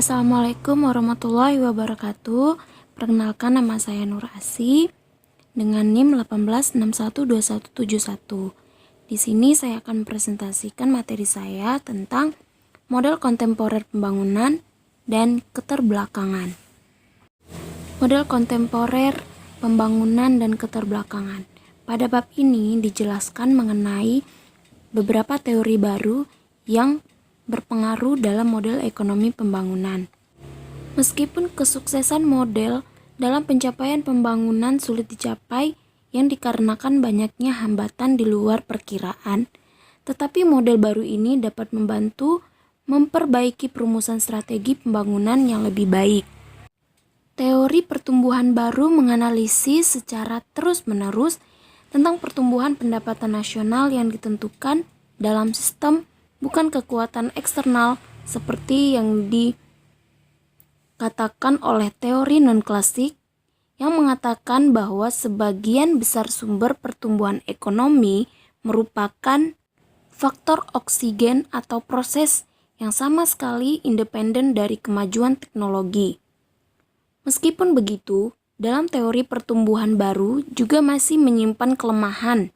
Assalamualaikum warahmatullahi wabarakatuh. Perkenalkan, nama saya Nur Asi dengan NIM 18612171. Di sini saya akan presentasikan materi saya tentang model kontemporer pembangunan dan keterbelakangan. Model kontemporer pembangunan dan keterbelakangan. Pada bab ini dijelaskan mengenai beberapa teori baru yang berpengaruh dalam model ekonomi pembangunan. Meskipun kesuksesan model dalam pencapaian pembangunan sulit dicapai yang dikarenakan banyaknya hambatan di luar perkiraan, tetapi model baru ini dapat membantu memperbaiki perumusan strategi pembangunan yang lebih baik. Teori pertumbuhan baru menganalisis secara terus-menerus tentang pertumbuhan pendapatan nasional yang ditentukan dalam sistem bukan kekuatan eksternal seperti yang dikatakan oleh teori non-klasik yang mengatakan bahwa sebagian besar sumber pertumbuhan ekonomi merupakan faktor oksigen atau proses yang sama sekali independen dari kemajuan teknologi. Meskipun begitu, dalam teori pertumbuhan baru juga masih menyimpan kelemahan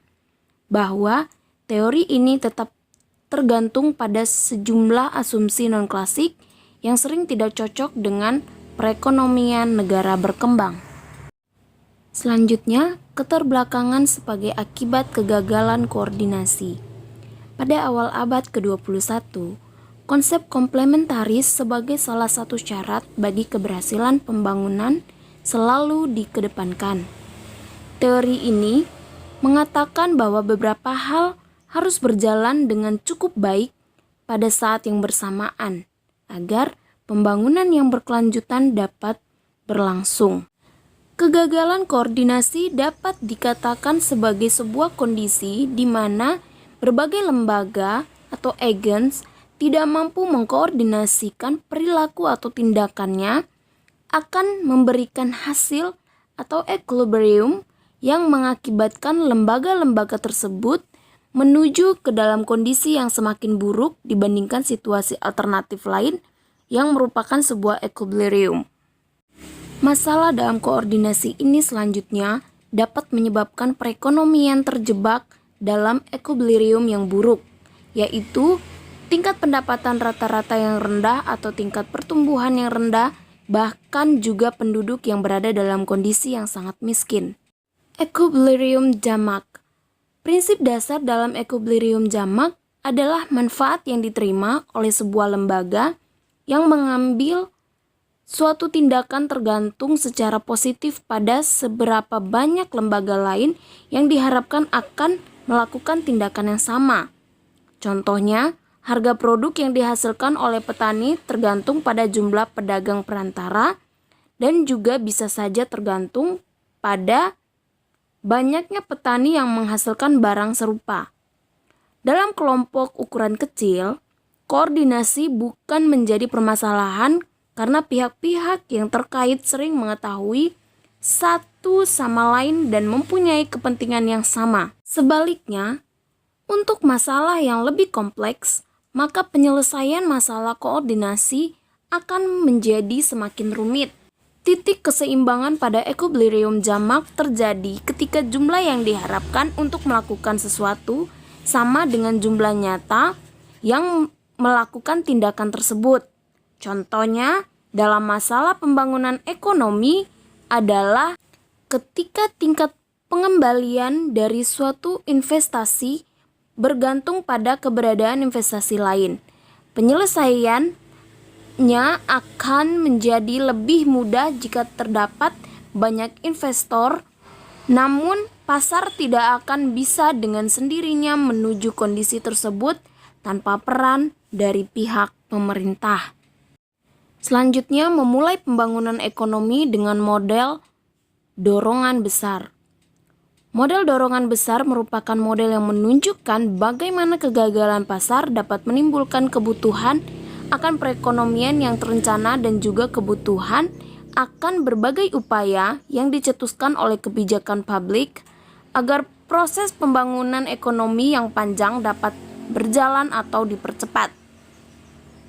bahwa teori ini tetap tergantung pada sejumlah asumsi non-klasik yang sering tidak cocok dengan perekonomian negara berkembang. Selanjutnya, keterbelakangan sebagai akibat kegagalan koordinasi. Pada awal abad ke-21, konsep komplementaris sebagai salah satu syarat bagi keberhasilan pembangunan selalu dikedepankan. Teori ini mengatakan bahwa beberapa hal harus berjalan dengan cukup baik pada saat yang bersamaan agar pembangunan yang berkelanjutan dapat berlangsung. Kegagalan koordinasi dapat dikatakan sebagai sebuah kondisi di mana berbagai lembaga atau agens tidak mampu mengkoordinasikan perilaku atau tindakannya akan memberikan hasil atau equilibrium yang mengakibatkan lembaga-lembaga tersebut menuju ke dalam kondisi yang semakin buruk dibandingkan situasi alternatif lain yang merupakan sebuah equilibrium. Masalah dalam koordinasi ini selanjutnya dapat menyebabkan perekonomian terjebak dalam equilibrium yang buruk, yaitu tingkat pendapatan rata-rata yang rendah atau tingkat pertumbuhan yang rendah, bahkan juga penduduk yang berada dalam kondisi yang sangat miskin. Equilibrium jamak. Prinsip dasar dalam equilibrium jamak adalah manfaat yang diterima oleh sebuah lembaga yang mengambil suatu tindakan tergantung secara positif pada seberapa banyak lembaga lain yang diharapkan akan melakukan tindakan yang sama. Contohnya, harga produk yang dihasilkan oleh petani tergantung pada jumlah pedagang perantara dan juga bisa saja tergantung pada banyaknya petani yang menghasilkan barang serupa. Dalam kelompok ukuran kecil, koordinasi bukan menjadi permasalahan karena pihak-pihak yang terkait sering mengetahui satu sama lain dan mempunyai kepentingan yang sama. Sebaliknya, untuk masalah yang lebih kompleks, maka penyelesaian masalah koordinasi akan menjadi semakin rumit. Titik keseimbangan pada equilibrium jamak terjadi ketika jumlah yang diharapkan untuk melakukan sesuatu sama dengan jumlah nyata yang melakukan tindakan tersebut. Contohnya, dalam masalah pembangunan ekonomi adalah ketika tingkat pengembalian dari suatu investasi bergantung pada keberadaan investasi lain. Penyelesaiannya akan menjadi lebih mudah jika terdapat banyak investor, namun pasar tidak akan bisa dengan sendirinya menuju kondisi tersebut tanpa peran dari pihak pemerintah. Selanjutnya, memulai pembangunan ekonomi dengan model dorongan besar. Model dorongan besar merupakan model yang menunjukkan bagaimana kegagalan pasar dapat menimbulkan kebutuhan akan perekonomian yang terencana dan juga kebutuhan akan berbagai upaya yang dicetuskan oleh kebijakan publik agar proses pembangunan ekonomi yang panjang dapat berjalan atau dipercepat.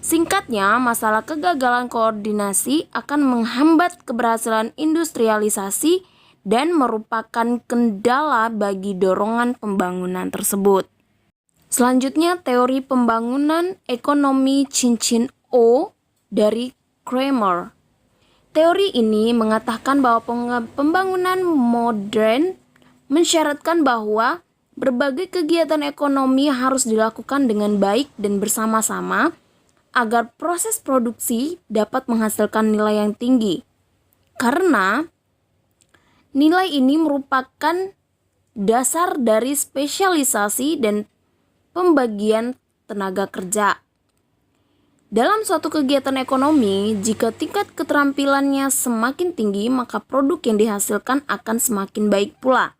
Singkatnya, masalah kegagalan koordinasi akan menghambat keberhasilan industrialisasi dan merupakan kendala bagi dorongan pembangunan tersebut. Selanjutnya, teori pembangunan ekonomi cincin O dari Kramer. Teori ini mengatakan bahwa pembangunan modern mensyaratkan bahwa berbagai kegiatan ekonomi harus dilakukan dengan baik dan bersama-sama agar proses produksi dapat menghasilkan nilai yang tinggi. Karena nilai ini merupakan dasar dari spesialisasi dan pembagian tenaga kerja. Dalam suatu kegiatan ekonomi, jika tingkat keterampilannya semakin tinggi, maka produk yang dihasilkan akan semakin baik pula.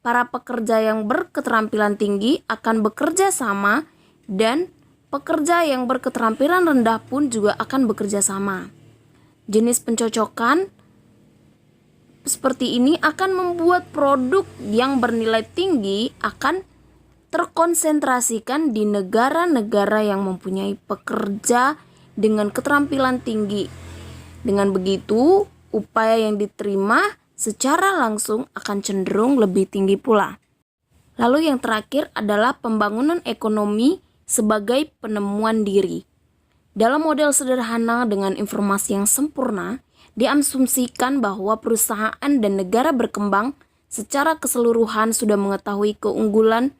Para pekerja yang berketerampilan tinggi akan bekerja sama dan pekerja yang berketerampilan rendah pun juga akan bekerja sama. Jenis pencocokan seperti ini akan membuat produk yang bernilai tinggi akan terkonsentrasikan di negara-negara yang mempunyai pekerja dengan keterampilan tinggi. Dengan begitu, upaya yang diterima secara langsung akan cenderung lebih tinggi pula. Lalu yang terakhir adalah pembangunan ekonomi sebagai penemuan diri. Dalam model sederhana dengan informasi yang sempurna, diasumsikan bahwa perusahaan dan negara berkembang secara keseluruhan sudah mengetahui keunggulan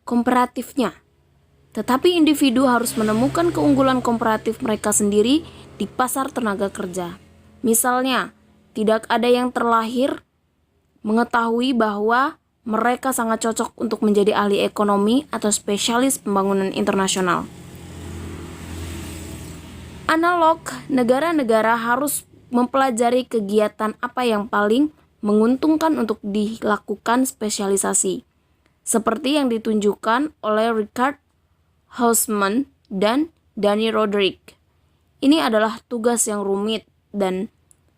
komparatifnya. Tetapi individu harus menemukan keunggulan komparatif mereka sendiri di pasar tenaga kerja. Misalnya, tidak ada yang terlahir mengetahui bahwa mereka sangat cocok untuk menjadi ahli ekonomi atau spesialis pembangunan internasional. Analog, negara-negara harus mempelajari kegiatan apa yang paling menguntungkan untuk dilakukan spesialisasi, seperti yang ditunjukkan oleh Richard Hausman dan Danny Roderick. Ini adalah tugas yang rumit dan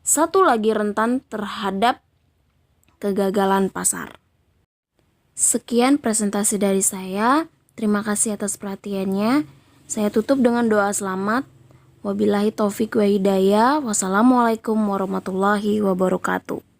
satu lagi rentan terhadap kegagalan pasar. Sekian presentasi dari saya. Terima kasih atas perhatiannya. Saya tutup dengan doa selamat. Wabillahi taufik wa hidayah. Wassalamualaikum warahmatullahi wabarakatuh.